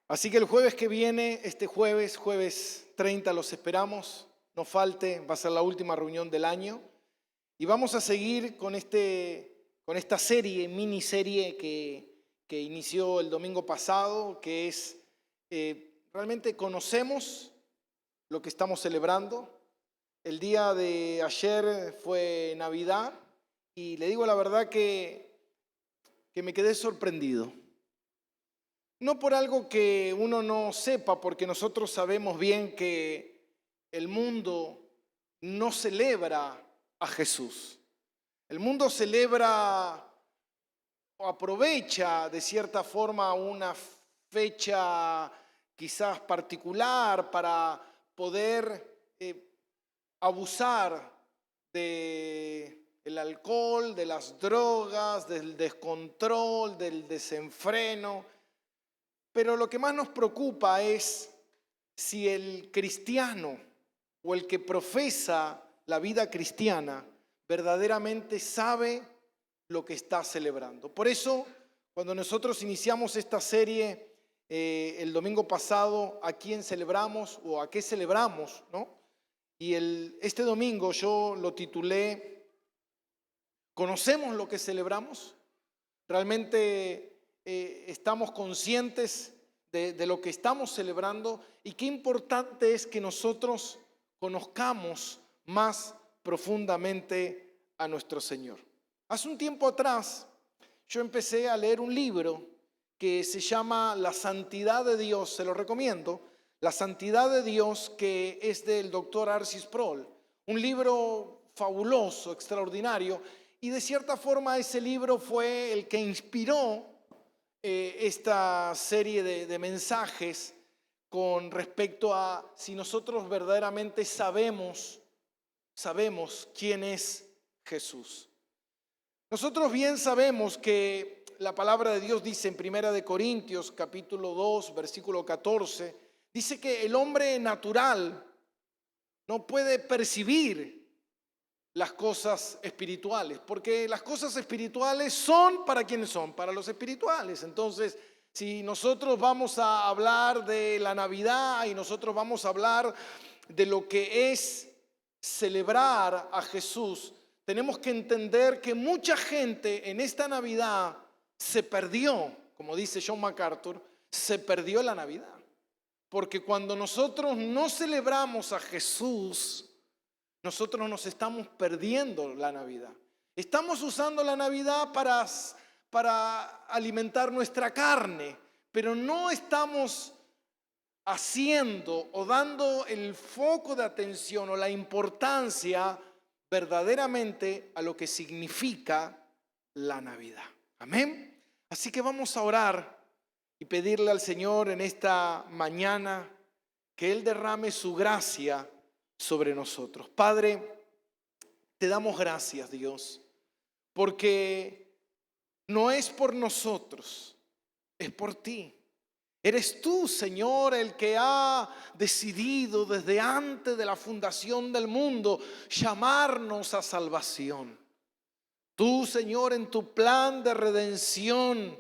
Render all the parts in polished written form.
Así que el jueves que viene, este jueves 30, los esperamos. No falte, va a ser la última reunión del año. Y vamos a seguir con esta serie, miniserie que inició el domingo pasado, que es realmente conocemos lo que estamos celebrando. El día de ayer fue Navidad y le digo la verdad que me quedé sorprendido. No por algo que uno no sepa, porque nosotros sabemos bien que el mundo no celebra a Jesús. El mundo celebra o aprovecha de cierta forma una fecha quizás particular para poder abusar del alcohol, de las drogas, del descontrol, del desenfreno. Pero lo que más nos preocupa es si el cristiano o el que profesa la vida cristiana verdaderamente sabe lo que está celebrando. Por eso, cuando nosotros iniciamos esta serie el domingo pasado, ¿a quién celebramos o a qué celebramos, no? Y este domingo yo lo titulé ¿Conocemos lo que celebramos? ¿Realmente estamos conscientes de lo que estamos celebrando? Y qué importante es que nosotros conozcamos más profundamente a nuestro Señor. Hace un tiempo atrás yo empecé a leer un libro que se llama La Santidad de Dios, se lo recomiendo, La Santidad de Dios, que es del doctor Arcis Sproul, un libro fabuloso, extraordinario, y de cierta forma ese libro fue el que inspiró esta serie de mensajes con respecto a si nosotros verdaderamente sabemos quién es Jesús. Nosotros bien sabemos que la palabra de Dios dice en 1 Corintios capítulo 2, versículo 14, dice que el hombre natural no puede percibir las cosas espirituales, porque las cosas espirituales son para quienes son, para los espirituales. Entonces, si nosotros vamos a hablar de la Navidad y nosotros vamos a hablar de lo que es celebrar a Jesús, tenemos que entender que mucha gente en esta Navidad se perdió, como dice John MacArthur, se perdió la Navidad. Porque cuando nosotros no celebramos a Jesús, nosotros nos estamos perdiendo la Navidad. Estamos usando la Navidad para alimentar nuestra carne, pero no estamos haciendo o dando el foco de atención o la importancia verdaderamente a lo que significa la Navidad. Amén. Así que vamos a orar y pedirle al Señor en esta mañana que Él derrame su gracia sobre nosotros. Padre, te damos gracias, Dios, porque no es por nosotros, es por ti. Eres tú, Señor, el que ha decidido desde antes de la fundación del mundo llamarnos a salvación. Tú, Señor, en tu plan de redención,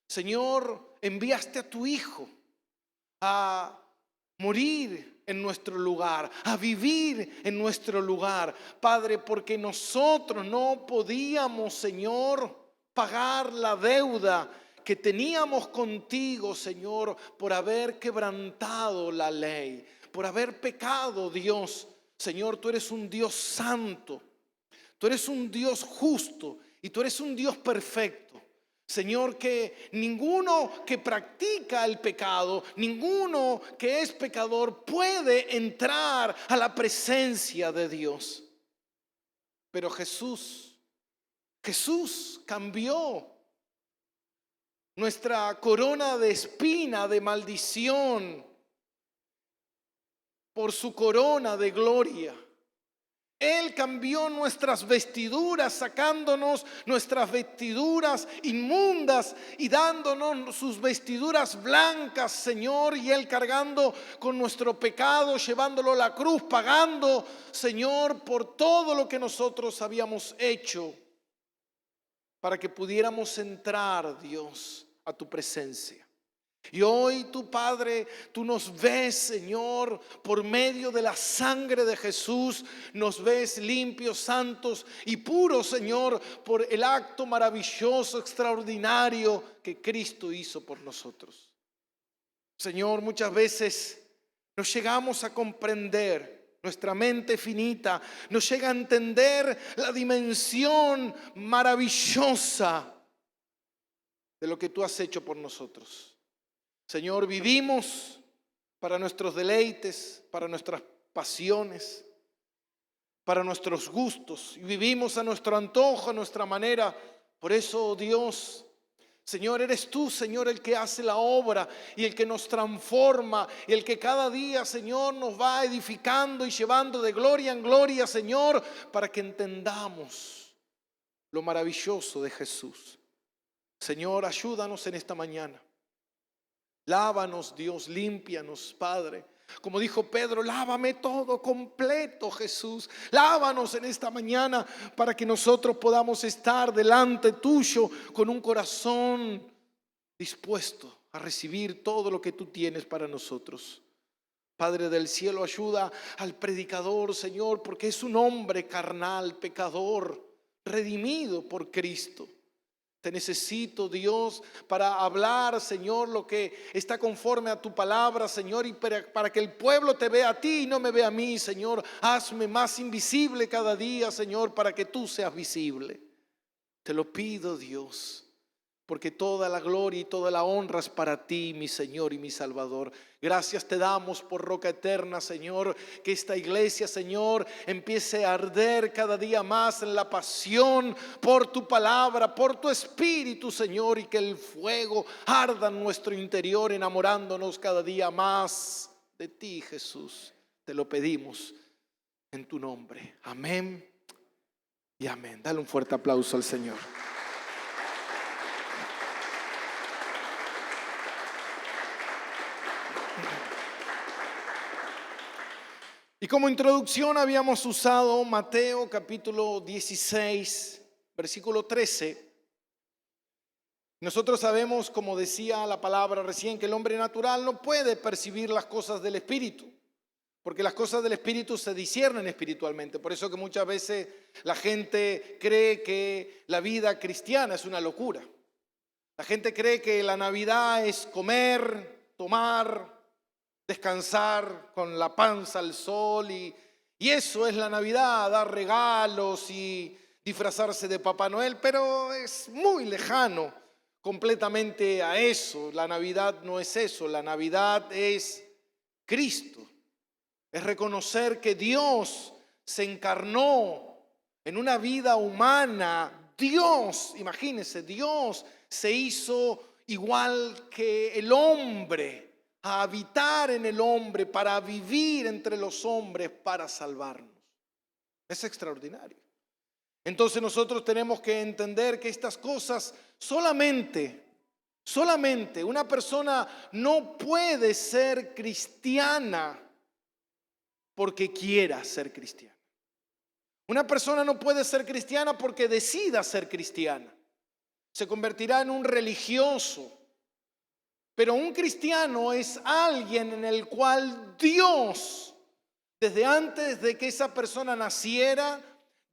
Señor, enviaste a tu Hijo a morir en nuestro lugar, a vivir en nuestro lugar, Padre, porque nosotros no podíamos, Señor, pagar la deuda que teníamos contigo, Señor, por haber quebrantado la ley, por haber pecado, Dios. Señor, tú eres un Dios santo, tú eres un Dios justo y tú eres un Dios perfecto. Señor, que ninguno que practica el pecado, ninguno que es pecador puede entrar a la presencia de Dios. Pero Jesús cambió nuestra corona de espina, de maldición, por su corona de gloria. Él cambió nuestras vestiduras, sacándonos nuestras vestiduras inmundas y dándonos sus vestiduras blancas, Señor. Y Él cargando con nuestro pecado, llevándolo a la cruz, pagando, Señor, por todo lo que nosotros habíamos hecho, para que pudiéramos entrar, Dios, a tu presencia. Y hoy tu Padre, tú nos ves, Señor, por medio de la sangre de Jesús, nos ves limpios, santos y puros, Señor, por el acto maravilloso, extraordinario que Cristo hizo por nosotros. Señor, muchas veces no llegamos a comprender, nuestra mente finita no llega a entender la dimensión maravillosa de lo que tú has hecho por nosotros. Señor, vivimos para nuestros deleites, para nuestras pasiones, para nuestros gustos, y vivimos a nuestro antojo, a nuestra manera. Por eso, oh Dios, Señor, eres tú, Señor, el que hace la obra y el que nos transforma y el que cada día, Señor, nos va edificando y llevando de gloria en gloria, Señor, para que entendamos lo maravilloso de Jesús. Señor, ayúdanos en esta mañana. Lávanos, Dios, límpianos, Padre. Como dijo Pedro, lávame todo completo, Jesús. Lávanos en esta mañana para que nosotros podamos estar delante tuyo con un corazón dispuesto a recibir todo lo que tú tienes para nosotros. Padre del cielo, ayuda al predicador, Señor, porque es un hombre carnal, pecador, redimido por Cristo. Te necesito, Dios, para hablar, Señor, lo que está conforme a tu palabra, Señor, y para que el pueblo te vea a ti y no me vea a mí, Señor. Hazme más invisible cada día, Señor, para que tú seas visible. Te lo pido, Dios, porque toda la gloria y toda la honra es para ti, mi Señor y mi Salvador. Gracias te damos por Roca Eterna, Señor, que esta iglesia, Señor, empiece a arder cada día más en la pasión por tu palabra, por tu espíritu, Señor, y que el fuego arda en nuestro interior, enamorándonos cada día más de ti, Jesús. Te lo pedimos en tu nombre. Amén y amén. Dale un fuerte aplauso al Señor. Y como introducción habíamos usado Mateo capítulo 16, versículo 13. Nosotros sabemos, como decía la palabra recién, que el hombre natural no puede percibir las cosas del Espíritu, porque las cosas del Espíritu se disciernen espiritualmente. Por eso que muchas veces la gente cree que la vida cristiana es una locura. La gente cree que la Navidad es comer, tomar, descansar con la panza al sol y eso es la Navidad, dar regalos y disfrazarse de Papá Noel, pero es muy lejano completamente a eso. La Navidad no es eso, la Navidad es Cristo, es reconocer que Dios se encarnó en una vida humana. Dios, imagínense, Dios se hizo igual que el hombre, a habitar en el hombre, para vivir entre los hombres, para salvarnos. Es extraordinario. Entonces nosotros tenemos que entender que estas cosas solamente una persona no puede ser cristiana porque quiera ser cristiana. Una persona no puede ser cristiana porque decida ser cristiana. Se convertirá en un religioso. Pero un cristiano es alguien en el cual Dios, desde antes de que esa persona naciera,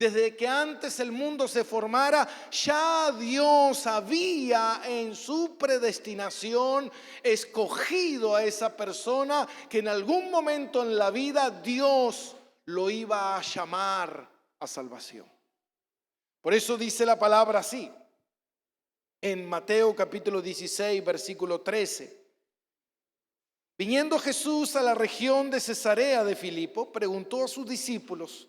desde que antes el mundo se formara, ya Dios había en su predestinación escogido a esa persona que en algún momento en la vida Dios lo iba a llamar a salvación. Por eso dice la palabra así. En Mateo capítulo 16, versículo 13. Viniendo Jesús a la región de Cesarea de Filipo, preguntó a sus discípulos,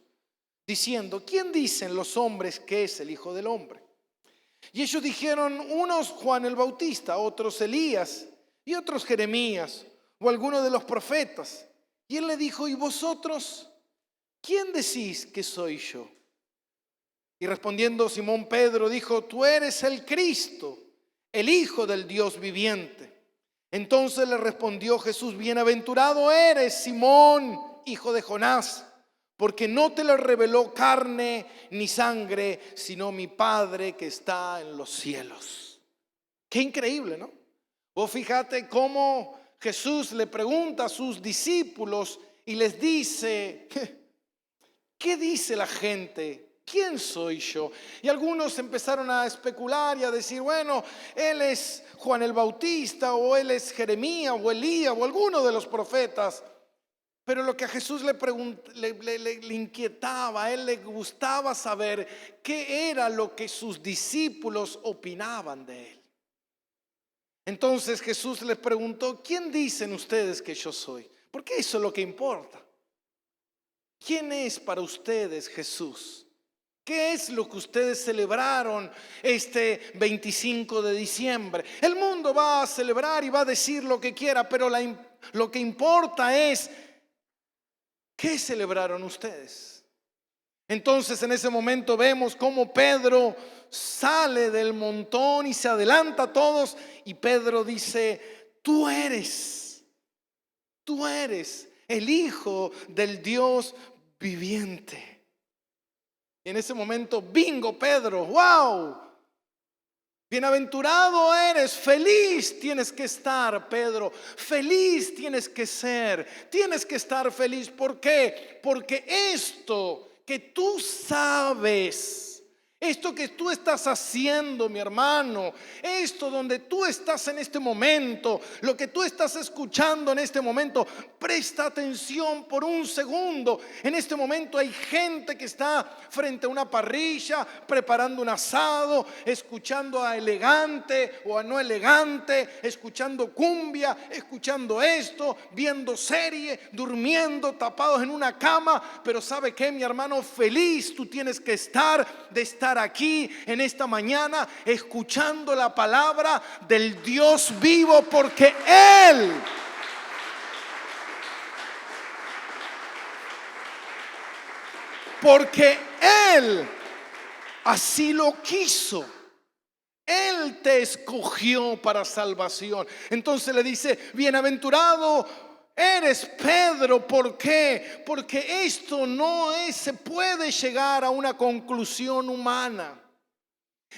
diciendo, ¿quién dicen los hombres que es el Hijo del Hombre? Y ellos dijeron, unos Juan el Bautista, otros Elías, y otros Jeremías, o alguno de los profetas. Y él le dijo, ¿y vosotros quién decís que soy yo? Y respondiendo Simón Pedro dijo, tú eres el Cristo, el Hijo del Dios viviente. Entonces le respondió Jesús, bienaventurado eres, Simón, hijo de Jonás, porque no te lo reveló carne ni sangre, sino mi Padre que está en los cielos. Qué increíble, ¿no? Vos fíjate cómo Jesús le pregunta a sus discípulos y les dice: ¿qué dice la gente? ¿Quién soy yo? Y algunos empezaron a especular y a decir: bueno, él es Juan el Bautista, o él es Jeremías, o Elías, o alguno de los profetas. Pero lo que a Jesús le inquietaba, a él le gustaba saber qué era lo que sus discípulos opinaban de él. Entonces Jesús les preguntó: ¿quién dicen ustedes que yo soy? Porque eso es lo que importa. ¿Quién es para ustedes Jesús? ¿Qué es lo que ustedes celebraron este 25 de diciembre? El mundo va a celebrar y va a decir lo que quiera, pero lo que importa es: ¿qué celebraron ustedes? Entonces en ese momento vemos cómo Pedro sale del montón y se adelanta a todos, y Pedro dice: tú eres el Hijo del Dios viviente. Y en ese momento, bingo, Pedro, wow, bienaventurado eres, feliz tienes que estar, Pedro, feliz tienes que ser, tienes que estar feliz. ¿Por qué? Porque esto que tú sabes, esto que tú estás haciendo, mi hermano, esto donde tú estás en este momento, lo que tú estás escuchando en este momento, presta atención por un segundo. En este momento hay gente que está frente a una parrilla, preparando un asado, escuchando a Elegante o a No Elegante, escuchando cumbia, escuchando esto, viendo serie, durmiendo, tapados en una cama. Pero ¿sabe qué, mi hermano? Feliz tú tienes que estar de estar aquí en esta mañana escuchando la palabra del Dios vivo, porque Él así lo quiso. Él te escogió para salvación. Entonces le dice: bienaventurado eres, Pedro. ¿Por qué? Porque esto no se puede llegar a una conclusión humana.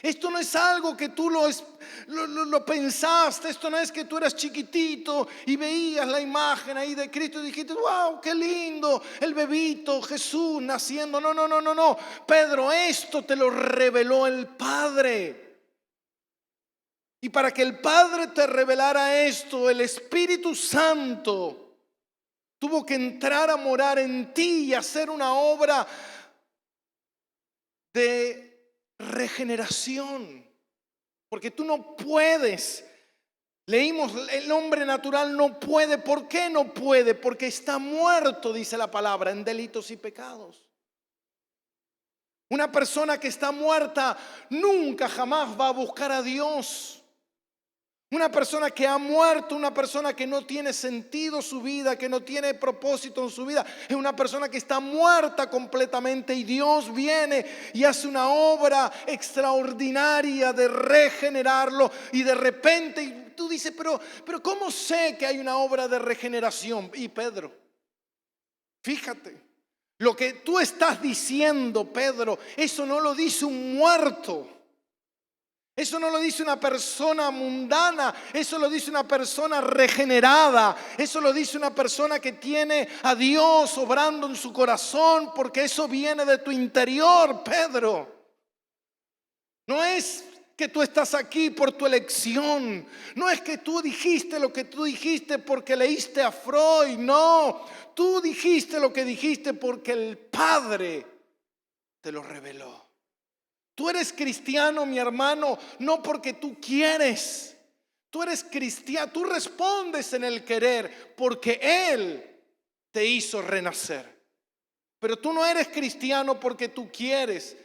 Esto no es algo que tú lo pensaste. Esto no es que tú eras chiquitito y veías la imagen ahí de Cristo y dijiste: wow, qué lindo, el bebito Jesús naciendo. No. Pedro, esto te lo reveló el Padre. Y para que el Padre te revelara esto, el Espíritu Santo tuvo que entrar a morar en ti y hacer una obra de regeneración. Porque tú no puedes. Leímos: el hombre natural no puede. ¿Por qué no puede? Porque está muerto, dice la palabra, en delitos y pecados. Una persona que está muerta nunca jamás va a buscar a Dios. Una persona que ha muerto, una persona que no tiene sentido su vida, que no tiene propósito en su vida, es una persona que está muerta completamente. Y Dios viene y hace una obra extraordinaria de regenerarlo. Y de repente tú dices: pero ¿cómo sé que hay una obra de regeneración? Y Pedro, fíjate, lo que tú estás diciendo, Pedro, eso no lo dice un muerto. Eso no lo dice una persona mundana, eso lo dice una persona regenerada, eso lo dice una persona que tiene a Dios obrando en su corazón, porque eso viene de tu interior, Pedro. No es que tú estás aquí por tu elección, no es que tú dijiste lo que tú dijiste porque leíste a Freud, no, tú dijiste lo que dijiste porque el Padre te lo reveló. Tú eres cristiano, mi hermano, no porque tú quieres. Tú eres cristiano, tú respondes en el querer porque Él te hizo renacer. Pero tú no eres cristiano porque tú quieres.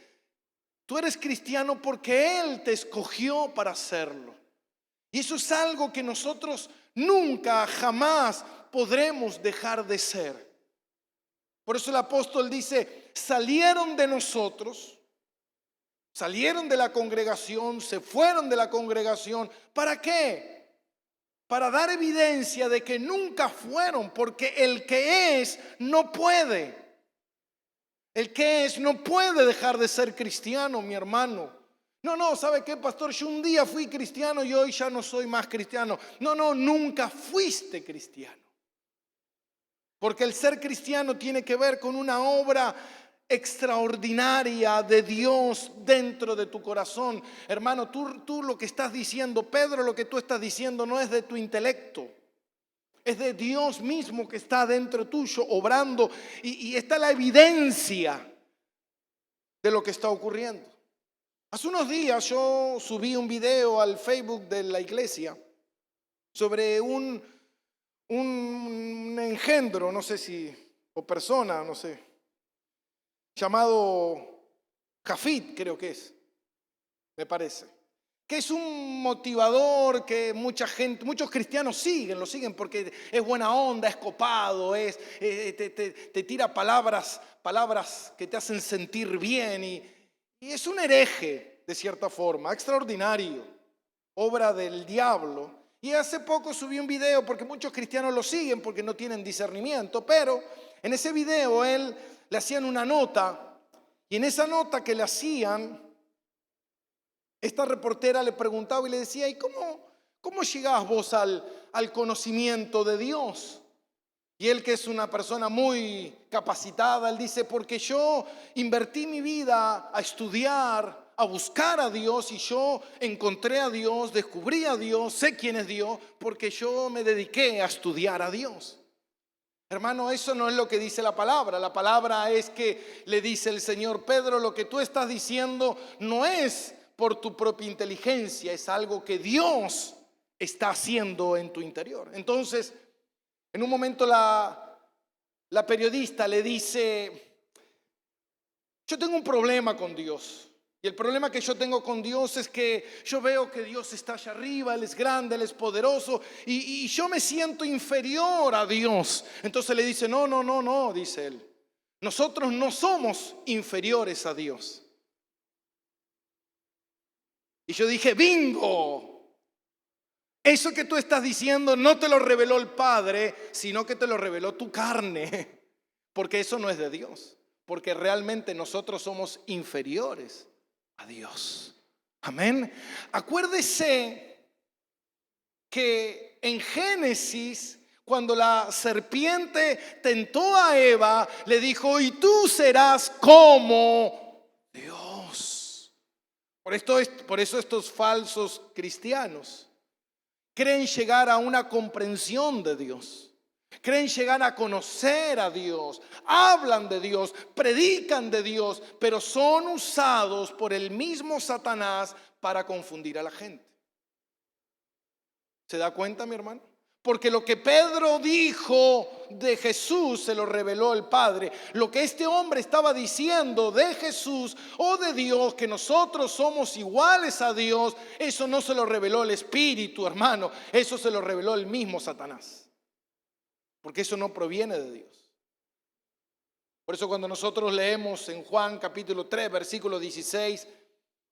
Tú eres cristiano porque Él te escogió para hacerlo. Y eso es algo que nosotros nunca, jamás podremos dejar de ser. Por eso el apóstol dice: salieron de nosotros. Salieron de la congregación, se fueron de la congregación. ¿Para qué? Para dar evidencia de que nunca fueron, porque el que es no puede. El que es no puede dejar de ser cristiano, mi hermano. No, no, ¿sabe qué, pastor? Yo un día fui cristiano y hoy ya no soy más cristiano. No, no, nunca fuiste cristiano. Porque el ser cristiano tiene que ver con una obra extraordinaria de Dios dentro de tu corazón. Hermano, tú lo que estás diciendo, Pedro, lo que tú estás diciendo no es de tu intelecto. Es de Dios mismo que está dentro tuyo obrando y está la evidencia de lo que está ocurriendo. Hace unos días yo subí un video al Facebook de la iglesia sobre un engendro, no sé si, o persona, no sé, llamado Jafit, creo que es, me parece. Que es un motivador que mucha gente, muchos cristianos lo siguen porque es buena onda, es copado, te tira palabras que te hacen sentir bien y es un hereje de cierta forma, extraordinario, obra del diablo. Y hace poco subí un video porque muchos cristianos lo siguen porque no tienen discernimiento, pero en ese video él le hacían una nota y en esa nota que le hacían, esta reportera le preguntaba y le decía, ¿y cómo llegás vos al conocimiento de Dios? Y él, que es una persona muy capacitada, él dice, porque yo invertí mi vida a estudiar, a buscar a Dios y yo encontré a Dios, descubrí a Dios, sé quién es Dios, porque yo me dediqué a estudiar a Dios. Hermano, eso no es lo que dice la palabra. La palabra es que le dice el Señor, Pedro, lo que tú estás diciendo no es por tu propia inteligencia, es algo que Dios está haciendo en tu interior. Entonces, en un momento la periodista le dice, yo tengo un problema con Dios. Y el problema que yo tengo con Dios es que yo veo que Dios está allá arriba, Él es grande, Él es poderoso y yo me siento inferior a Dios. Entonces le dice, no, dice él. Nosotros no somos inferiores a Dios. Y yo dije, bingo. Eso que tú estás diciendo no te lo reveló el Padre, sino que te lo reveló tu carne. Porque eso no es de Dios. Porque realmente nosotros somos inferiores a Dios. Amén. Acuérdese que en Génesis, cuando la serpiente tentó a Eva, le dijo, y tú serás como Dios. Por eso estos falsos cristianos creen llegar a una comprensión de Dios. Creen llegar a conocer a Dios, hablan de Dios, predican de Dios, pero son usados por el mismo Satanás para confundir a la gente. ¿Se da cuenta, mi hermano? Porque lo que Pedro dijo de Jesús se lo reveló el Padre. Lo que este hombre estaba diciendo de Jesús o de Dios, que nosotros somos iguales a Dios, eso no se lo reveló el Espíritu, hermano. Eso se lo reveló el mismo Satanás. Porque eso no proviene de Dios. Por eso cuando nosotros leemos en Juan capítulo 3, versículo 16,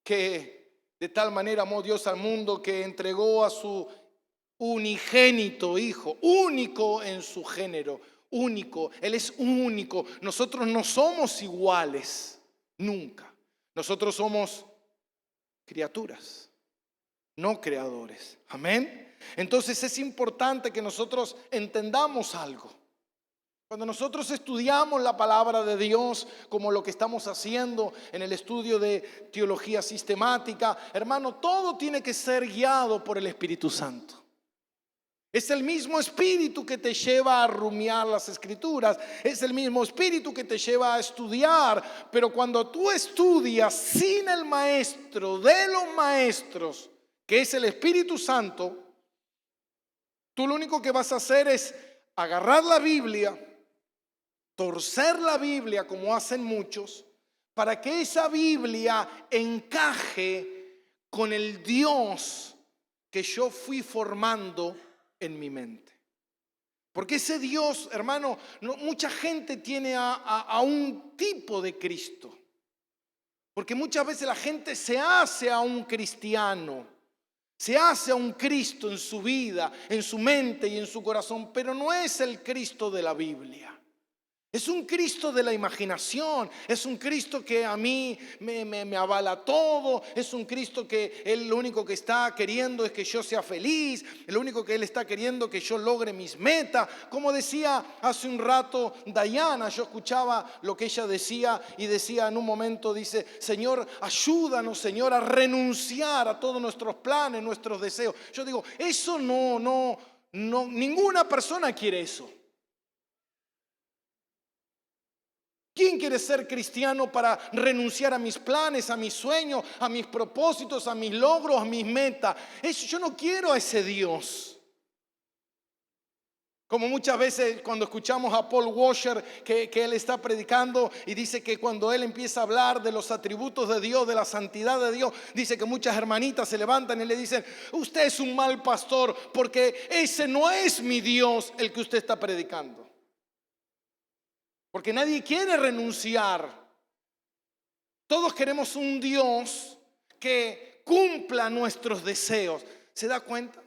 que de tal manera amó Dios al mundo que entregó a su unigénito Hijo, único en su género, único, Él es único. Nosotros no somos iguales, nunca. Nosotros somos criaturas, no creadores. Amén. Entonces es importante que nosotros entendamos algo. Cuando nosotros estudiamos la palabra de Dios, como lo que estamos haciendo en el estudio de teología sistemática, hermano, todo tiene que ser guiado por el Espíritu Santo. Es el mismo espíritu que te lleva a rumiar las escrituras, es el mismo espíritu que te lleva a estudiar, pero cuando tú estudias sin el maestro de los maestros, que es el Espíritu Santo, tú lo único que vas a hacer es agarrar la Biblia, torcer la Biblia como hacen muchos, para que esa Biblia encaje con el Dios que yo fui formando en mi mente. Porque ese Dios, hermano, mucha gente tiene a un tipo de Cristo. Porque muchas veces la gente se hace a un cristiano. Se hace a un Cristo en su vida, en su mente y en su corazón, pero no es el Cristo de la Biblia. Es un Cristo de la imaginación, es un Cristo que a mí me avala todo, es un Cristo que Él lo único que está queriendo es que yo sea feliz, lo único que Él está queriendo es que yo logre mis metas. Como decía hace un rato Dayana, yo escuchaba lo que ella decía y decía en un momento, dice: Señor, ayúdanos, Señor, a renunciar a todos nuestros planes, nuestros deseos. Yo digo, eso no, ninguna persona quiere eso. ¿Quién quiere ser cristiano para renunciar a mis planes, a mis sueños, a mis propósitos, a mis logros, a mis metas? Yo no quiero a ese Dios. Como muchas veces cuando escuchamos a Paul Washer que él está predicando y dice que cuando él empieza a hablar de los atributos de Dios, de la santidad de Dios, dice que muchas hermanitas se levantan y le dicen: usted es un mal pastor porque ese no es mi Dios el que usted está predicando. Porque nadie quiere renunciar. Todos queremos un Dios que cumpla nuestros deseos. ¿Se da cuenta?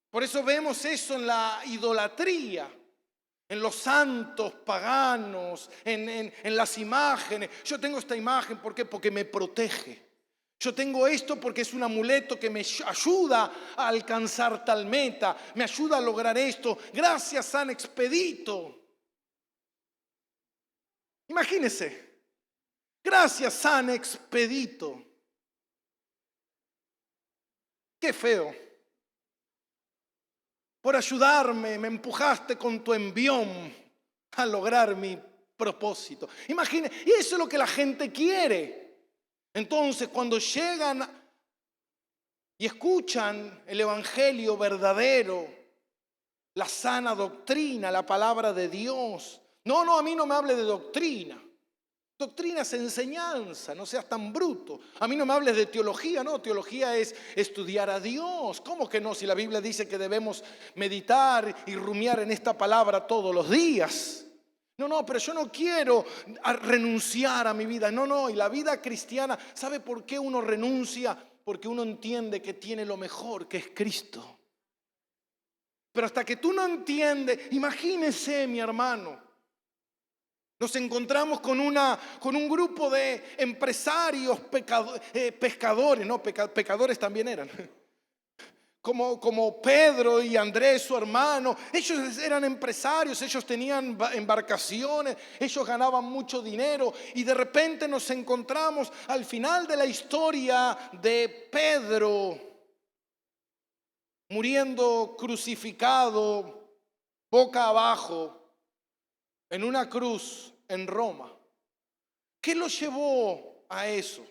Por eso vemos eso en la idolatría, en los santos paganos, en las imágenes. Yo tengo esta imagen, ¿por qué? Porque me protege. Yo tengo esto porque es un amuleto que me ayuda a alcanzar tal meta, me ayuda a lograr esto. Gracias, San Expedito. Imagínense, gracias, San Expedito. Qué feo. Por ayudarme, me empujaste con tu envión a lograr mi propósito. Imagínense, y eso es lo que la gente quiere. Entonces, cuando llegan y escuchan el evangelio verdadero, la sana doctrina, la palabra de Dios. No, a mí no me hable de doctrina. Doctrina es enseñanza, no seas tan bruto. A mí no me hables de teología, no, teología es estudiar a Dios. ¿Cómo que no? Si la Biblia dice que debemos meditar y rumiar en esta palabra todos los días. No, pero yo no quiero renunciar a mi vida. No, y la vida cristiana, ¿sabe por qué uno renuncia? Porque uno entiende que tiene lo mejor, que es Cristo. Pero hasta que tú no entiendes, imagínese, mi hermano, nos encontramos con un grupo de empresarios pescadores, no, pecadores también eran, como Pedro y Andrés, su hermano. Ellos eran empresarios, ellos tenían embarcaciones, ellos ganaban mucho dinero, y de repente nos encontramos al final de la historia de Pedro muriendo crucificado boca abajo en una cruz en Roma. ¿Qué lo llevó a eso?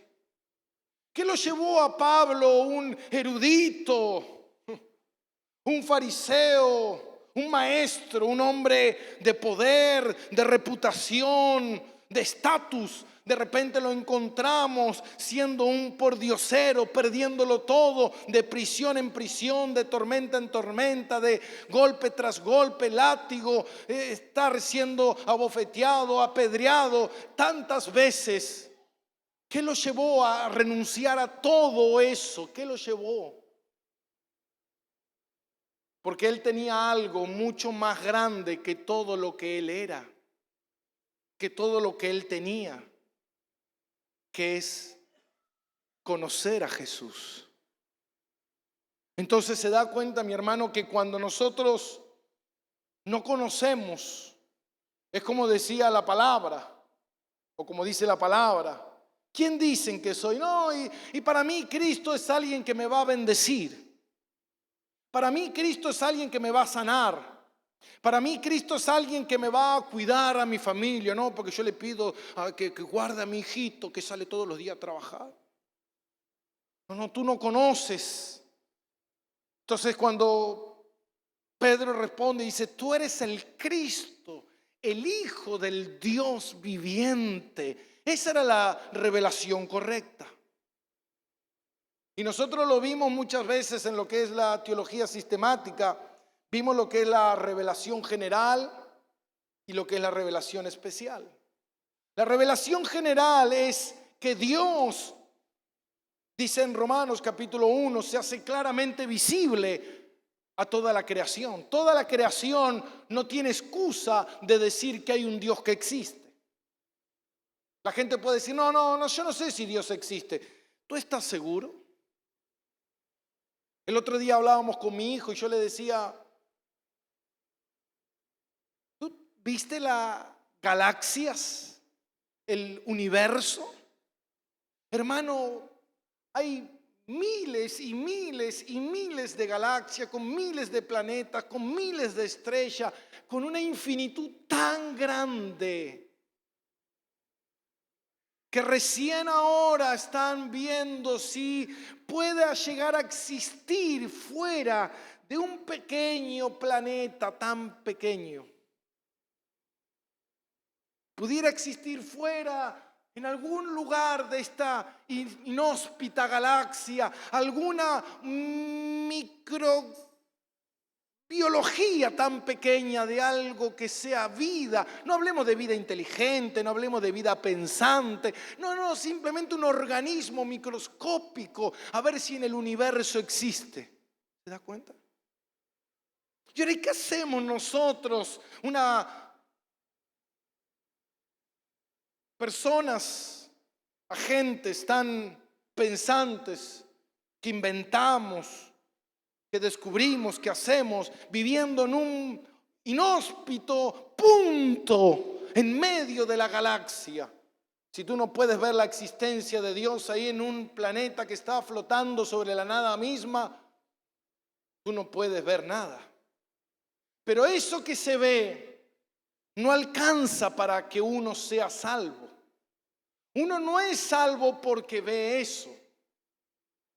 ¿Qué lo llevó a Pablo, un erudito, un fariseo, un maestro, un hombre de poder, de reputación, de estatus? De repente lo encontramos siendo un pordiosero, perdiéndolo todo, de prisión en prisión, de tormenta en tormenta, de golpe tras golpe, látigo, estar siendo abofeteado, apedreado tantas veces. ¿Qué lo llevó a renunciar a todo eso? ¿Qué lo llevó? Porque él tenía algo mucho más grande que todo lo que él era, que todo lo que él tenía, que es conocer a Jesús. Entonces se da cuenta, mi hermano, que cuando nosotros no conocemos, es como decía la palabra, o como dice la palabra: ¿quién dicen que soy? No, y para mí Cristo es alguien que me va a bendecir. Para mí Cristo es alguien que me va a sanar. Para mí Cristo es alguien que me va a cuidar a mi familia, no, porque yo le pido que guarde a mi hijito que sale todos los días a trabajar. No, tú no conoces. Entonces cuando Pedro responde y dice: tú eres el Cristo, el Hijo del Dios viviente. Esa era la revelación correcta. Y nosotros lo vimos muchas veces en lo que es la teología sistemática. Vimos lo que es la revelación general y lo que es la revelación especial. La revelación general es que Dios, dice en Romanos capítulo 1, se hace claramente visible a toda la creación. Toda la creación no tiene excusa de decir que hay un Dios que existe. La gente puede decir, no, yo no sé si Dios existe. ¿Tú estás seguro? El otro día hablábamos con mi hijo y yo le decía, ¿tú viste las galaxias, el universo? Hermano, hay miles y miles y miles de galaxias, con miles de planetas, con miles de estrellas, con una infinitud tan grande que recién ahora están viendo si puede llegar a existir fuera de un pequeño planeta tan pequeño. Pudiera existir fuera en algún lugar de esta inhóspita galaxia, alguna microbiología tan pequeña de algo que sea vida. No hablemos de vida inteligente, no hablemos de vida pensante. No, simplemente un organismo microscópico, a ver si en el universo existe. ¿Se da cuenta? Y ahora, ¿qué hacemos nosotros? Personas, agentes tan pensantes que inventamos, que descubrimos, que hacemos, viviendo en un inhóspito punto en medio de la galaxia. Si tú no puedes ver la existencia de Dios ahí en un planeta que está flotando sobre la nada misma, tú no puedes ver nada. Pero eso que se ve no alcanza para que uno sea salvo. Uno no es salvo porque ve eso.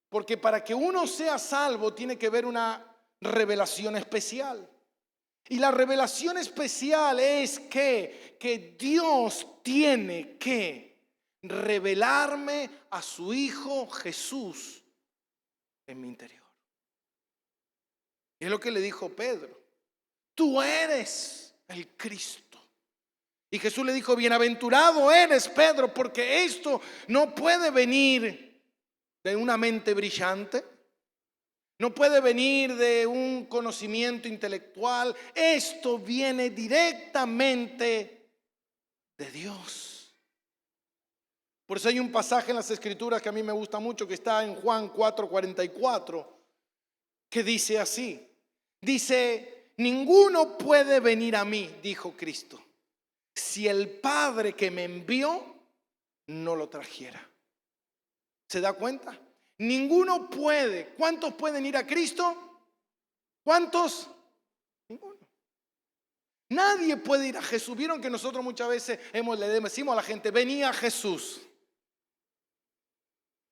Porque para que uno sea salvo tiene que ver una revelación especial. Y la revelación especial es que Dios tiene que revelarme a su Hijo Jesús en mi interior. Es lo que le dijo Pedro. Tú eres el Cristo. Y Jesús le dijo, bienaventurado eres, Pedro, porque esto no puede venir de una mente brillante, no puede venir de un conocimiento intelectual, esto viene directamente de Dios. Por eso hay un pasaje en las Escrituras que a mí me gusta mucho, que está en Juan 4:44, que dice así, dice, ninguno puede venir a mí, dijo Cristo, si el Padre que me envió no lo trajera. ¿Se da cuenta? Ninguno puede. ¿Cuántos pueden ir a Cristo? ¿Cuántos? Ninguno. Nadie puede ir a Jesús. Vieron que nosotros muchas veces le decimos a la gente, vení a Jesús.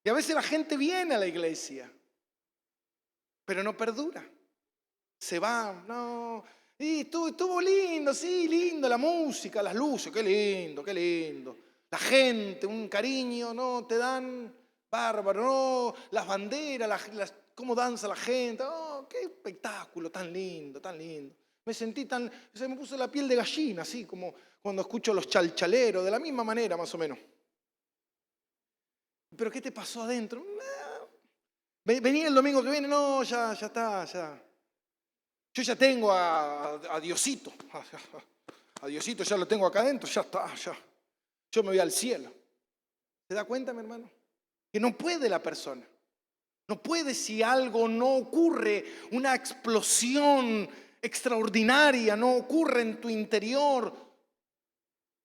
Y a veces la gente viene a la iglesia, pero no perdura. Se va, no. Y estuvo lindo, sí, lindo la música, las luces, qué lindo, qué lindo. La gente, un cariño, no, te dan bárbaro, no, las banderas, cómo danza la gente, oh, qué espectáculo tan lindo, tan lindo. Se me puso la piel de gallina, así como cuando escucho los chalchaleros, de la misma manera más o menos. ¿Pero qué te pasó adentro? Vení el domingo que viene, no, ya está, ya. Yo ya tengo a Diosito, a Diosito ya lo tengo acá adentro, ya está, ya. Yo me voy al cielo. ¿Se da cuenta, mi hermano? Que no puede la persona. No puede si algo no ocurre, una explosión extraordinaria no ocurre en tu interior.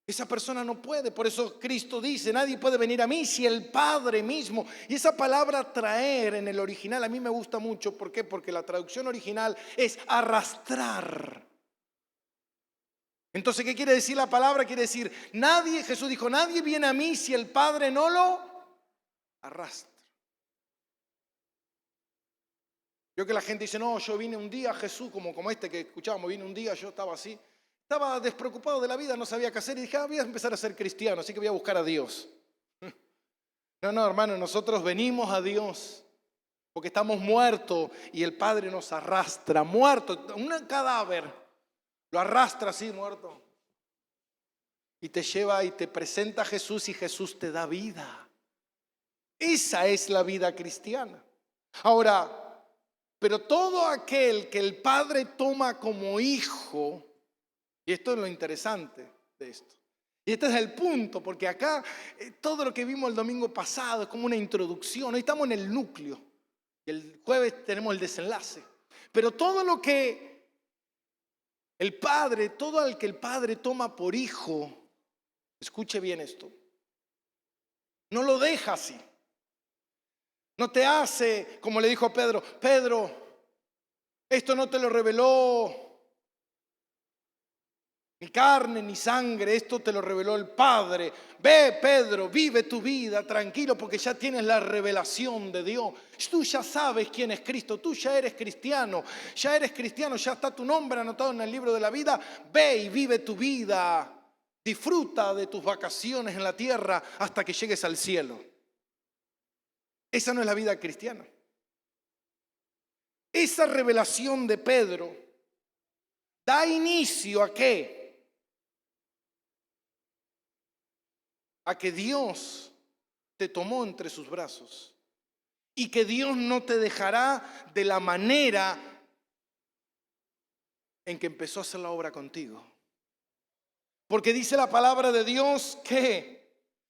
Esa persona no puede. Por eso Cristo dice, nadie puede venir a mí si el Padre mismo. Y esa palabra traer en el original a mí me gusta mucho. ¿Por qué? Porque la traducción original es arrastrar. Entonces, ¿qué quiere decir la palabra? Quiere decir, Jesús dijo, nadie viene a mí si el Padre no lo arrastra. Yo que la gente dice, no, yo vine un día a Jesús, como este que escuchábamos, vine un día, yo estaba así. Estaba despreocupado de la vida, no sabía qué hacer y dije, voy a empezar a ser cristiano, así que voy a buscar a Dios. No, hermano, nosotros venimos a Dios porque estamos muertos y el Padre nos arrastra, muerto, un cadáver, lo arrastra así, muerto. Y te lleva y te presenta a Jesús y Jesús te da vida. Esa es la vida cristiana. Ahora, Pero todo aquel que el Padre toma como hijo, y esto es lo interesante de esto. Y este es el punto, porque acá todo lo que vimos el domingo pasado es como una introducción. Hoy estamos en el núcleo. Y el jueves tenemos el desenlace. Pero todo lo que el Padre, todo al que el Padre toma por hijo, escuche bien esto, no lo deja así. No te hace, como le dijo a Pedro, Pedro, esto no te lo reveló ni carne ni sangre, esto te lo reveló el Padre. Ve, Pedro, vive tu vida tranquilo porque ya tienes la revelación de Dios. Tú ya sabes quién es Cristo, tú ya eres cristiano, ya está tu nombre anotado en el libro de la vida. Ve y vive tu vida, disfruta de tus vacaciones en la tierra hasta que llegues al cielo. Esa no es la vida cristiana. Esa revelación de Pedro da inicio ¿a qué? A que Dios te tomó entre sus brazos y que Dios no te dejará de la manera en que empezó a hacer la obra contigo. Porque dice la palabra de Dios que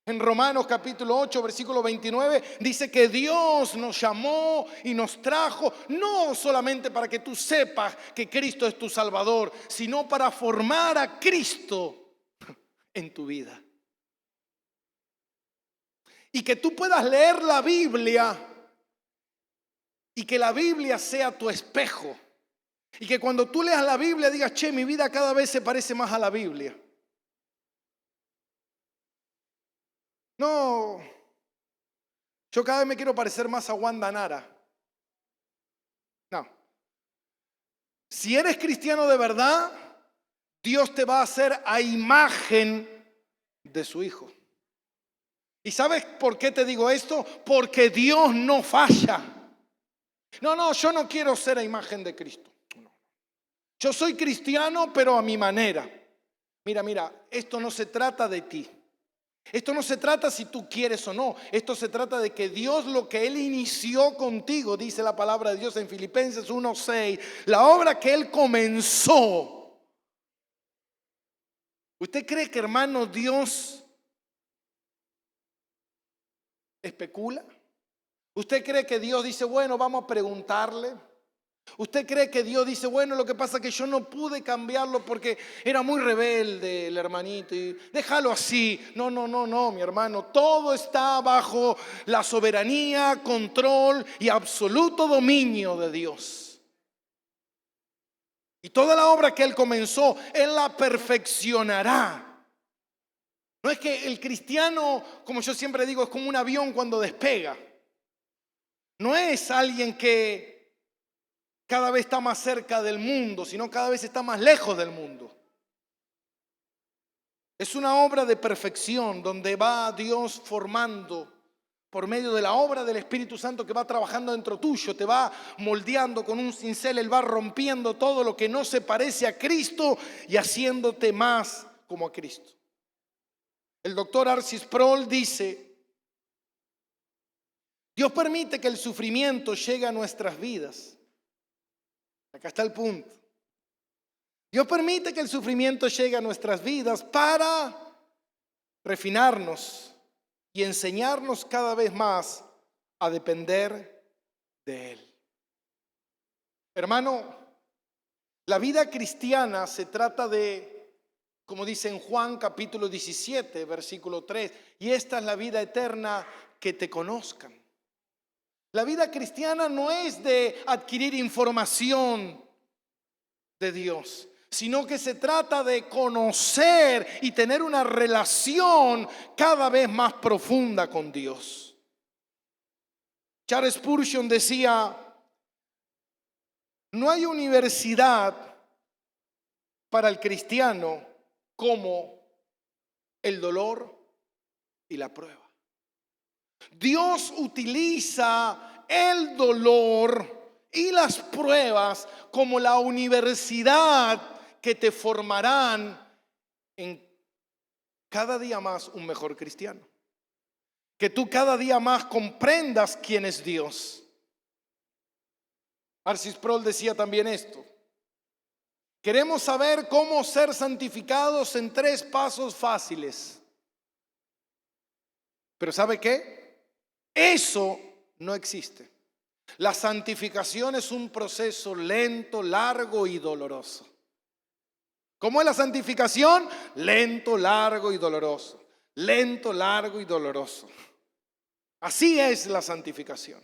en Romanos capítulo 8, versículo 29, dice que Dios nos llamó y nos trajo, no solamente para que tú sepas que Cristo es tu Salvador, sino para formar a Cristo en tu vida. Y que tú puedas leer la Biblia y que la Biblia sea tu espejo. Y que cuando tú leas la Biblia digas, che, mi vida cada vez se parece más a la Biblia. No, yo cada vez me quiero parecer más a Wanda Nara. No. Si eres cristiano de verdad, Dios te va a hacer a imagen de su Hijo. ¿Y sabes por qué te digo esto? Porque Dios no falla. No, yo no quiero ser a imagen de Cristo. Yo soy cristiano, pero a mi manera. Mira, esto no se trata de ti. Esto no se trata si tú quieres o no. Esto se trata de que Dios, lo que Él inició contigo, dice la palabra de Dios en Filipenses 1:6, la obra que Él comenzó. ¿Usted cree que, hermano, Dios especula? ¿Usted cree que Dios dice, bueno, vamos a preguntarle? ¿Usted cree que Dios dice, bueno, lo que pasa es que yo no pude cambiarlo porque era muy rebelde el hermanito y déjalo así? No, mi hermano. Todo está bajo la soberanía, control y absoluto dominio de Dios. Y toda la obra que Él comenzó, Él la perfeccionará. No es que el cristiano, como yo siempre digo, es como un avión cuando despega. No es alguien que cada vez está más cerca del mundo, sino cada vez está más lejos del mundo. Es una obra de perfección donde va Dios formando por medio de la obra del Espíritu Santo que va trabajando dentro tuyo, te va moldeando con un cincel, Él va rompiendo todo lo que no se parece a Cristo y haciéndote más como a Cristo. El doctor Arcis Sproul dice, Dios permite que el sufrimiento llegue a nuestras vidas. Acá está el punto. Dios permite que el sufrimiento llegue a nuestras vidas para refinarnos y enseñarnos cada vez más a depender de Él. Hermano, la vida cristiana se trata de, como dice en Juan capítulo 17, versículo 3, y esta es la vida eterna, que te conozcan. La vida cristiana no es de adquirir información de Dios, sino que se trata de conocer y tener una relación cada vez más profunda con Dios. Charles Spurgeon decía, no hay universidad para el cristiano como el dolor y la prueba. Dios utiliza el dolor y las pruebas como la universidad que te formarán en cada día más un mejor cristiano. Que tú cada día más comprendas quién es Dios. R.C. Sproul decía también esto: queremos saber cómo ser santificados en 3 pasos fáciles. Pero ¿sabe qué? Eso no existe. La santificación es un proceso lento, largo y doloroso. ¿Cómo es la santificación? Lento, largo y doloroso. Lento, largo y doloroso. Así es la santificación.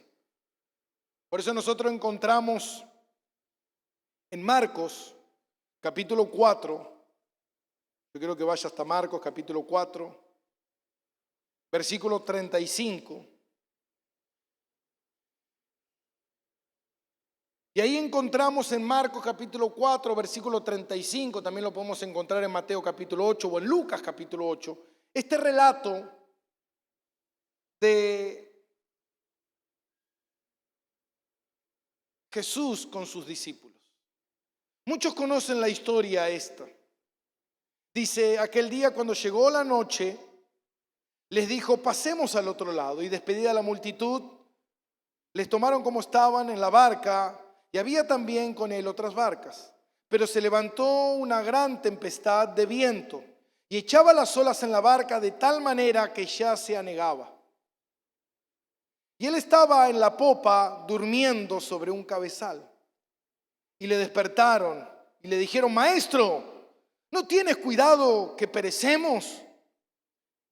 Por eso nosotros encontramos en Marcos, capítulo 4, yo quiero que vaya hasta Marcos, capítulo 4, versículo 35. Y ahí encontramos en Marcos capítulo 4, versículo 35, también lo podemos encontrar en Mateo capítulo 8 o en Lucas capítulo 8, este relato de Jesús con sus discípulos. Muchos conocen la historia esta. Dice: aquel día cuando llegó la noche, les dijo: pasemos al otro lado. Y despedida la multitud, les tomaron como estaban en la barca, y había también con él otras barcas. Pero se levantó una gran tempestad de viento y echaba las olas en la barca de tal manera que ya se anegaba. Y él estaba en la popa durmiendo sobre un cabezal. Y le despertaron y le dijeron: maestro, ¿no tienes cuidado que perecemos?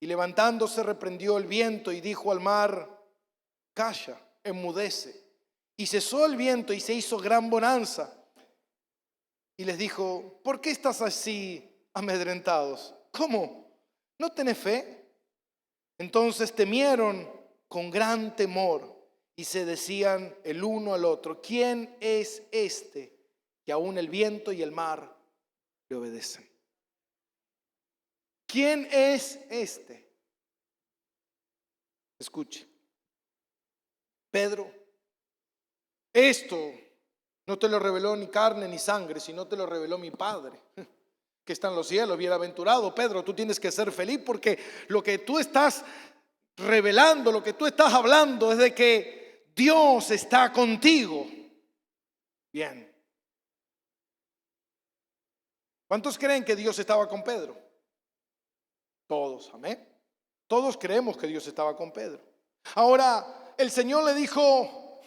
Y levantándose reprendió el viento y dijo al mar: calla, enmudece. Y cesó el viento y se hizo gran bonanza. Y les dijo: ¿por qué estás así amedrentados? ¿Cómo? ¿No tenés fe? Entonces temieron con gran temor y se decían el uno al otro: ¿quién es este que aún el viento y el mar le obedecen? ¿Quién es este? Escuche, Pedro, esto no te lo reveló ni carne ni sangre, sino te lo reveló mi Padre que está en los cielos. Bienaventurado Pedro, tú tienes que ser feliz porque lo que tú estás revelando, lo que tú estás hablando es de que Dios está contigo. Bien. ¿Cuántos creen que Dios estaba con Pedro? Todos, amén. Todos creemos que Dios estaba con Pedro. Ahora, el Señor le dijo: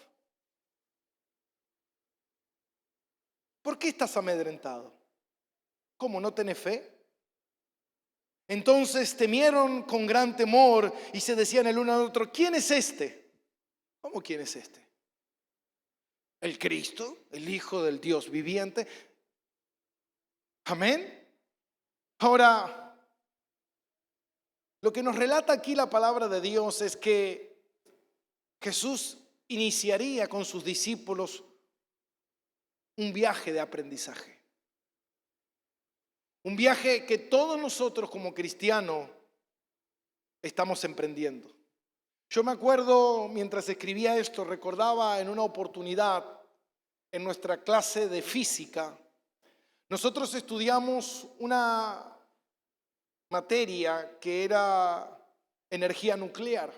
¿por qué estás amedrentado? ¿Cómo, no tenés fe? Entonces temieron con gran temor y se decían el uno al otro: ¿quién es este? ¿Cómo quién es este? ¿El Cristo, el Hijo del Dios viviente? Amén. Ahora, lo que nos relata aquí la palabra de Dios es que Jesús iniciaría con sus discípulos un viaje de aprendizaje. Un viaje que todos nosotros como cristianos estamos emprendiendo. Yo me acuerdo, mientras escribía esto, recordaba en una oportunidad en nuestra clase de física, nosotros estudiamos una materia que era energía nuclear.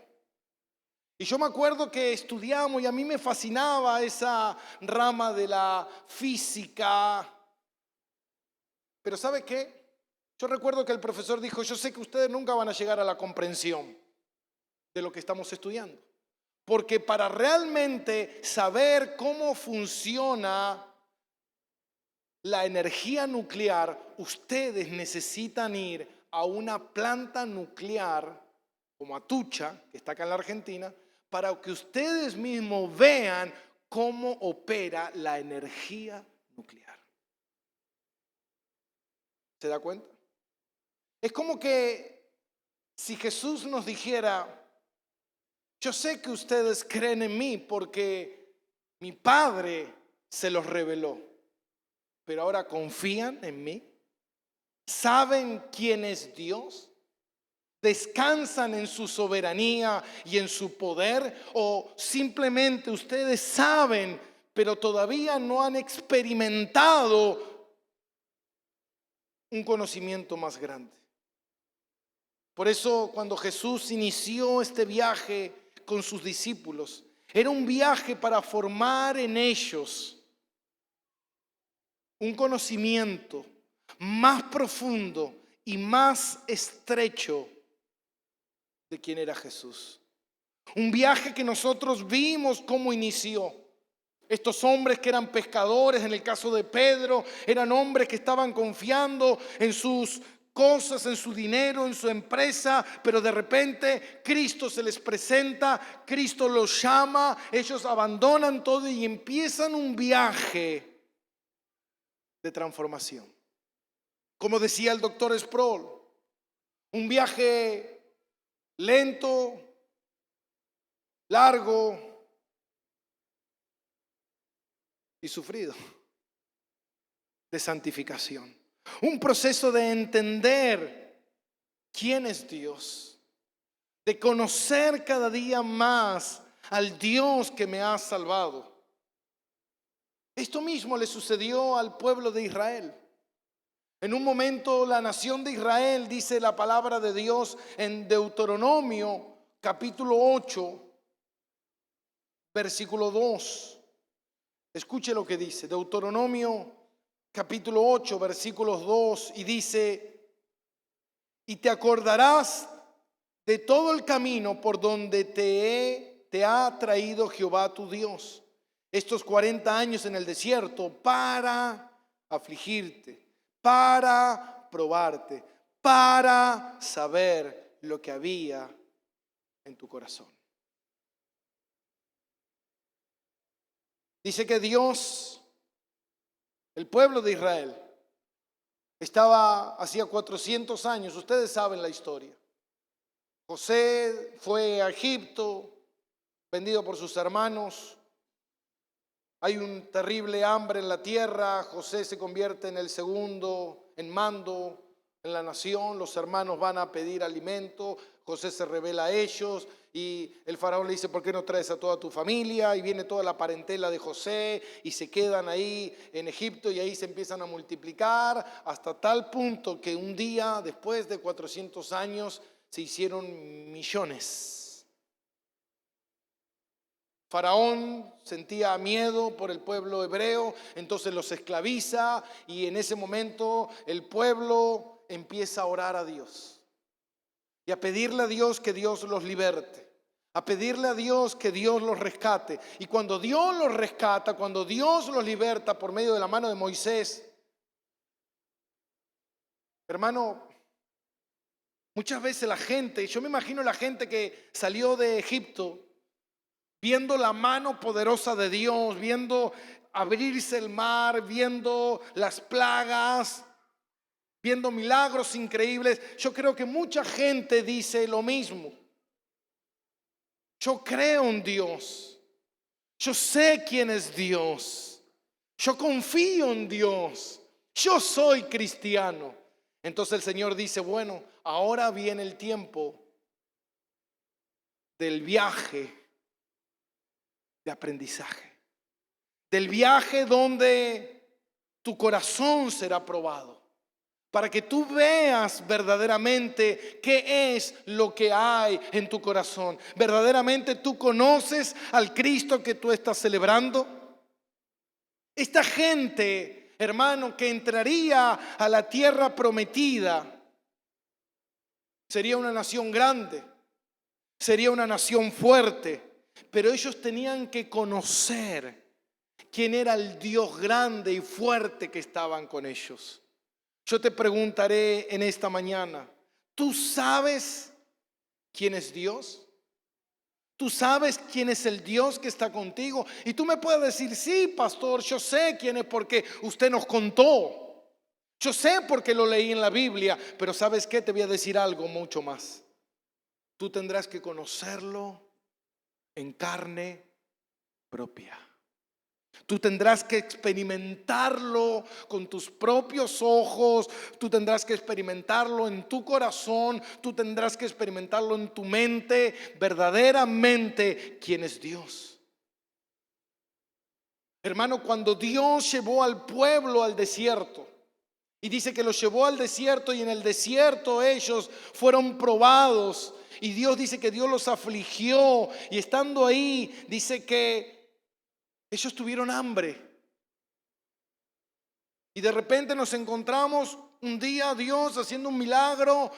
Y yo me acuerdo que estudiamos y a mí me fascinaba esa rama de la física. Pero ¿sabe qué? Yo recuerdo que el profesor dijo: yo sé que ustedes nunca van a llegar a la comprensión de lo que estamos estudiando. Porque para realmente saber cómo funciona la energía nuclear, ustedes necesitan ir a una planta nuclear como Atucha, que está acá en la Argentina, para que ustedes mismos vean cómo opera la energía nuclear. ¿Se da cuenta? Es como que si Jesús nos dijera: yo sé que ustedes creen en mí porque mi Padre se los reveló, pero ahora confían en mí, saben quién es Dios, descansan en su soberanía y en su poder, o simplemente ustedes saben, pero todavía no han experimentado un conocimiento más grande. Por eso cuando Jesús inició este viaje con sus discípulos, Era un viaje para formar en ellos un conocimiento más profundo y más estrecho de quién era Jesús. Un viaje que nosotros vimos cómo inició. Estos hombres que eran pescadores, en el caso de Pedro, eran hombres que estaban confiando en sus cosas, en su dinero, en su empresa, pero de repente Cristo se les presenta, Cristo los llama, ellos abandonan todo y empiezan un viaje de transformación. Como decía el doctor Sproul, un viaje lento, largo y sufrido, de santificación. Un proceso de entender quién es Dios, de conocer cada día más al Dios que me ha salvado. Esto mismo le sucedió al pueblo de Israel. En un momento la nación de Israel, dice la palabra de Dios en Deuteronomio capítulo 8, versículo 2. Escuche lo que dice, Deuteronomio capítulo 8, versículos 2, y dice: y te acordarás de todo el camino por donde te ha traído Jehová tu Dios estos 40 años en el desierto, para afligirte, para probarte, para saber lo que había en tu corazón. Dice que Dios, el pueblo de Israel, estaba hacía 400 años, ustedes saben la historia. José fue a Egipto, vendido por sus hermanos. Hay un terrible hambre en la tierra. José se convierte en el segundo en mando en la nación. Los hermanos van a pedir alimento. José se revela a ellos y el faraón le dice: ¿por qué no traes a toda tu familia? Y viene toda la parentela de José y se quedan ahí en Egipto, y ahí se empiezan a multiplicar hasta tal punto que un día, después de 400 años, se hicieron millones. Faraón sentía miedo por el pueblo hebreo, entonces los esclaviza, y en ese momento el pueblo empieza a orar a Dios y a pedirle a Dios que Dios los liberte, a pedirle a Dios que Dios los rescate. Y cuando Dios los rescata, cuando Dios los liberta por medio de la mano de Moisés, hermano, muchas veces la gente, yo me imagino la gente que salió de Egipto viendo la mano poderosa de Dios, viendo abrirse el mar, viendo las plagas, viendo milagros increíbles. Yo creo que mucha gente dice lo mismo. Yo creo en Dios. Yo sé quién es Dios. Yo confío en Dios. Yo soy cristiano. Entonces el Señor dice: bueno, ahora viene el tiempo del viaje de aprendizaje, del viaje donde tu corazón será probado, para que tú veas verdaderamente qué es lo que hay en tu corazón. ¿Verdaderamente tú conoces al Cristo que tú estás celebrando? Esta gente, hermano, que entraría a la tierra prometida, sería una nación grande, sería una nación fuerte, pero ellos tenían que conocer quién era el Dios grande y fuerte que estaban con ellos. Yo te preguntaré en esta mañana: ¿tú sabes quién es Dios? ¿Tú sabes quién es el Dios que está contigo? Y tú me puedes decir: sí, pastor, yo sé quién es porque usted nos contó. Yo sé porque lo leí en la Biblia. Pero ¿sabes qué? Te voy a decir algo mucho más. Tú tendrás que conocerlo en carne propia. Tú tendrás que experimentarlo con tus propios ojos. Tú tendrás que experimentarlo en tu corazón. Tú tendrás que experimentarlo en tu mente. Verdaderamente, ¿quién es Dios? Hermano, cuando Dios llevó al pueblo al desierto, y dice que los llevó al desierto, y en el desierto ellos fueron probados, Y Dios dice que Dios los afligió. Y estando ahí, dice que ellos tuvieron hambre. Y de repente nos encontramos un día Dios haciendo un milagro,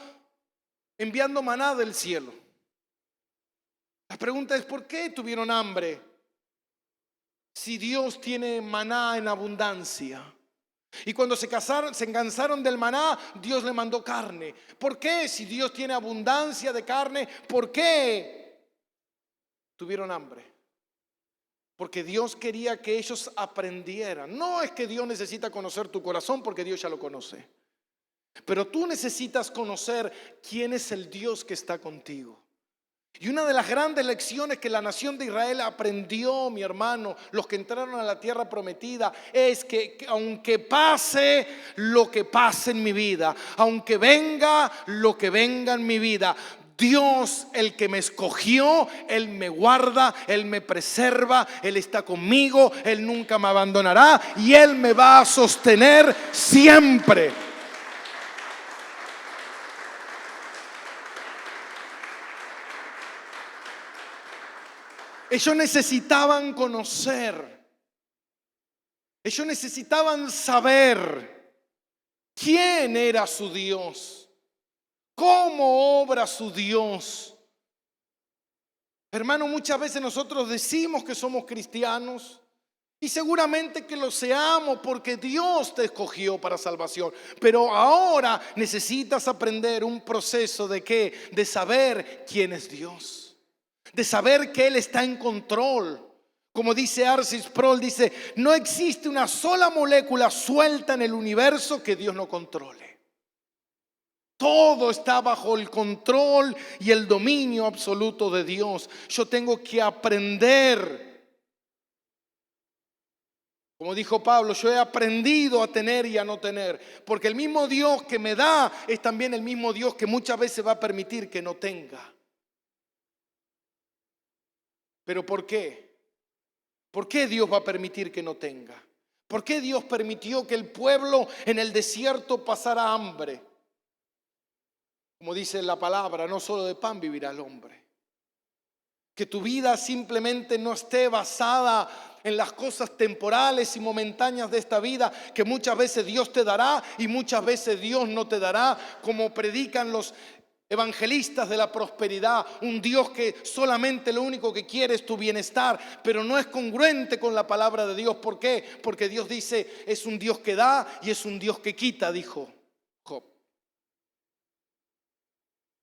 enviando maná del cielo. La pregunta es, ¿por qué tuvieron hambre? Si Dios tiene maná en abundancia. Y cuando se cansaron del maná, Dios le mandó carne. ¿Por qué? Si Dios tiene abundancia de carne, ¿por qué tuvieron hambre? Porque Dios quería que ellos aprendieran. No es que Dios necesita conocer tu corazón, porque Dios ya lo conoce. Pero tú necesitas conocer quién es el Dios que está contigo. Y una de las grandes lecciones que la nación de Israel aprendió, mi hermano, los que entraron a la tierra prometida, es que aunque pase lo que pase en mi vida, aunque venga lo que venga en mi vida, Dios, el que me escogió, Él me guarda, Él me preserva, Él está conmigo, Él nunca me abandonará y Él me va a sostener siempre. Ellos necesitaban conocer, ellos necesitaban saber quién era su Dios, cómo obra su Dios. Hermano, muchas veces nosotros decimos que somos cristianos y seguramente que lo seamos porque Dios te escogió para salvación. Pero ahora necesitas aprender un proceso de ¿qué? De saber quién es Dios. De saber que Él está en control. Como dice R.C. Sproul, dice, no existe una sola molécula suelta en el universo que Dios no controle. Todo está bajo el control y el dominio absoluto de Dios. Yo tengo que aprender. Como dijo Pablo, yo he aprendido a tener y a no tener. Porque el mismo Dios que me da es también el mismo Dios que muchas veces va a permitir que no tenga. ¿Pero por qué? ¿Por qué Dios va a permitir que no tenga? ¿Por qué Dios permitió que el pueblo en el desierto pasara hambre? Como dice la palabra, no solo de pan vivirá el hombre. Que tu vida simplemente no esté basada en las cosas temporales y momentáneas de esta vida, que muchas veces Dios te dará y muchas veces Dios no te dará, como predican los evangelistas de la prosperidad, un Dios que solamente lo único que quiere es tu bienestar, pero no es congruente con la palabra de Dios. ¿Por qué? Porque Dios dice, es un Dios que da y es un Dios que quita, dijo Job.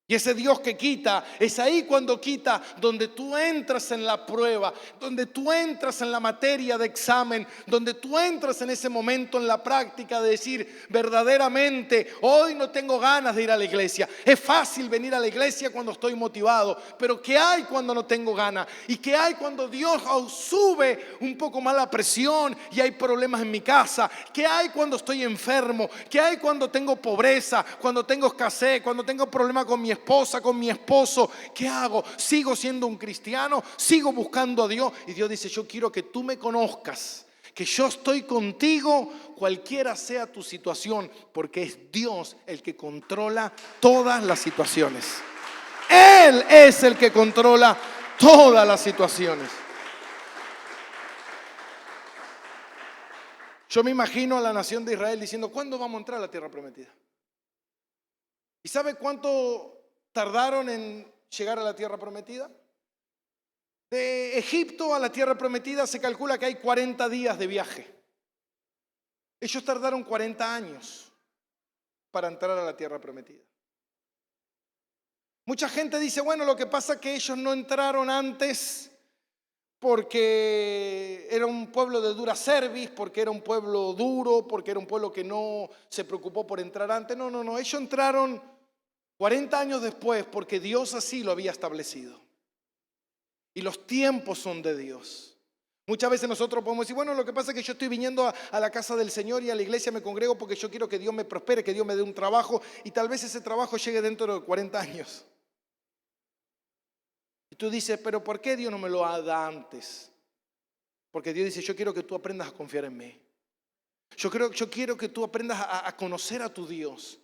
Y ese Dios que quita, es ahí cuando quita, donde tú entras en la prueba, donde tú entras en la materia de examen, donde tú entras en ese momento en la práctica de decir, verdaderamente, hoy no tengo ganas de ir a la iglesia. Es fácil venir a la iglesia cuando estoy motivado, pero ¿qué hay cuando no tengo ganas? ¿Y qué hay cuando Dios sube un poco más la presión y hay problemas en mi casa? ¿Qué hay cuando estoy enfermo? ¿Qué hay cuando tengo pobreza, cuando tengo escasez, cuando tengo problemas con mi esposa, con mi esposo? ¿Qué hago? ¿Sigo siendo un cristiano? ¿Sigo buscando a Dios? Y Dios dice, yo quiero que tú me conozcas, que yo estoy contigo cualquiera sea tu situación, porque es Dios el que controla todas las situaciones. Él es el que controla todas las situaciones. Yo me imagino a la nación de Israel diciendo, ¿cuándo vamos a entrar a la tierra prometida? ¿Y sabe cuánto tardaron en llegar a la tierra prometida? De Egipto a la tierra prometida se calcula que hay 40 días de viaje. Ellos tardaron 40 años para entrar a la tierra prometida. Mucha gente dice, bueno, lo que pasa es que ellos no entraron antes porque era un pueblo de dura cerviz, porque era un pueblo duro, porque era un pueblo que no se preocupó por entrar antes. No, ellos entraron 40 años después porque Dios así lo había establecido. Y los tiempos son de Dios. Muchas veces nosotros podemos decir, bueno, lo que pasa es que yo estoy viniendo a la casa del Señor y a la iglesia me congrego porque yo quiero que Dios me prospere, que Dios me dé un trabajo, y tal vez ese trabajo llegue dentro de 40 años. Y tú dices, pero ¿por qué Dios no me lo da antes? Porque Dios dice, yo quiero que tú aprendas a confiar en mí. Yo quiero que tú aprendas a conocer a tu Dios.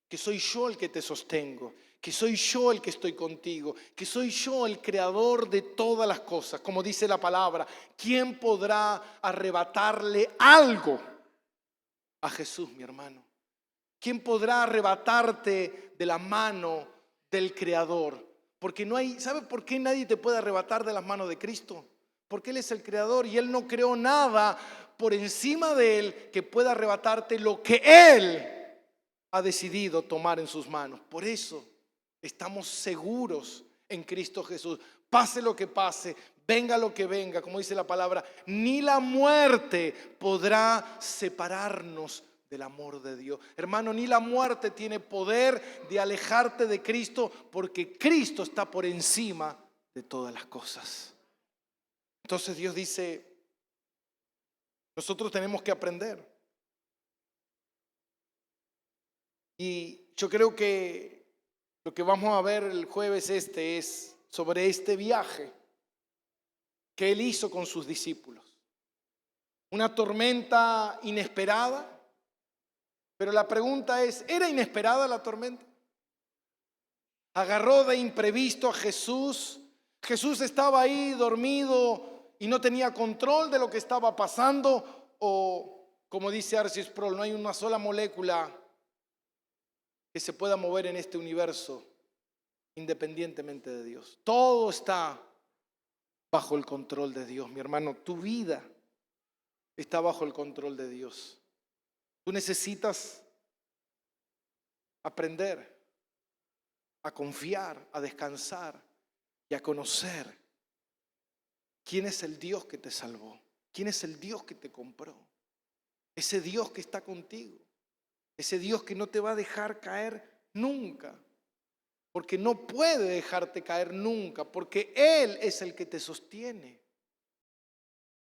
que soy yo el que te sostengo, que soy yo el que estoy contigo, que soy yo el creador de todas las cosas. Como dice la palabra, ¿quién podrá arrebatarle algo a Jesús, mi hermano? ¿Quién podrá arrebatarte de la mano del Creador? Porque no hay, ¿sabe por qué nadie te puede arrebatar de las manos de Cristo? Porque Él es el Creador y Él no creó nada por encima de Él que pueda arrebatarte lo que Él ha decidido tomar en sus manos. Por eso estamos seguros en Cristo Jesús. Pase lo que pase, venga lo que venga, como dice la palabra, ni la muerte podrá separarnos del amor de Dios. Hermano, ni la muerte tiene poder de alejarte de Cristo, porque Cristo está por encima de todas las cosas. Entonces Dios dice, nosotros tenemos que aprender. Y yo creo que lo que vamos a ver el jueves es sobre este viaje que Él hizo con sus discípulos. Una tormenta inesperada. Pero la pregunta es, ¿era inesperada la tormenta? Agarró de imprevisto a Jesús. Jesús estaba ahí dormido y no tenía control de lo que estaba pasando. O, como dice R.C. Sproul, no hay una sola molécula que se pueda mover en este universo independientemente de Dios. Todo está bajo el control de Dios, mi hermano. Tu vida está bajo el control de Dios. Tú necesitas aprender a confiar, a descansar y a conocer quién es el Dios que te salvó, quién es el Dios que te compró, ese Dios que está contigo, ese Dios que no te va a dejar caer nunca, porque no puede dejarte caer nunca, porque Él es el que te sostiene.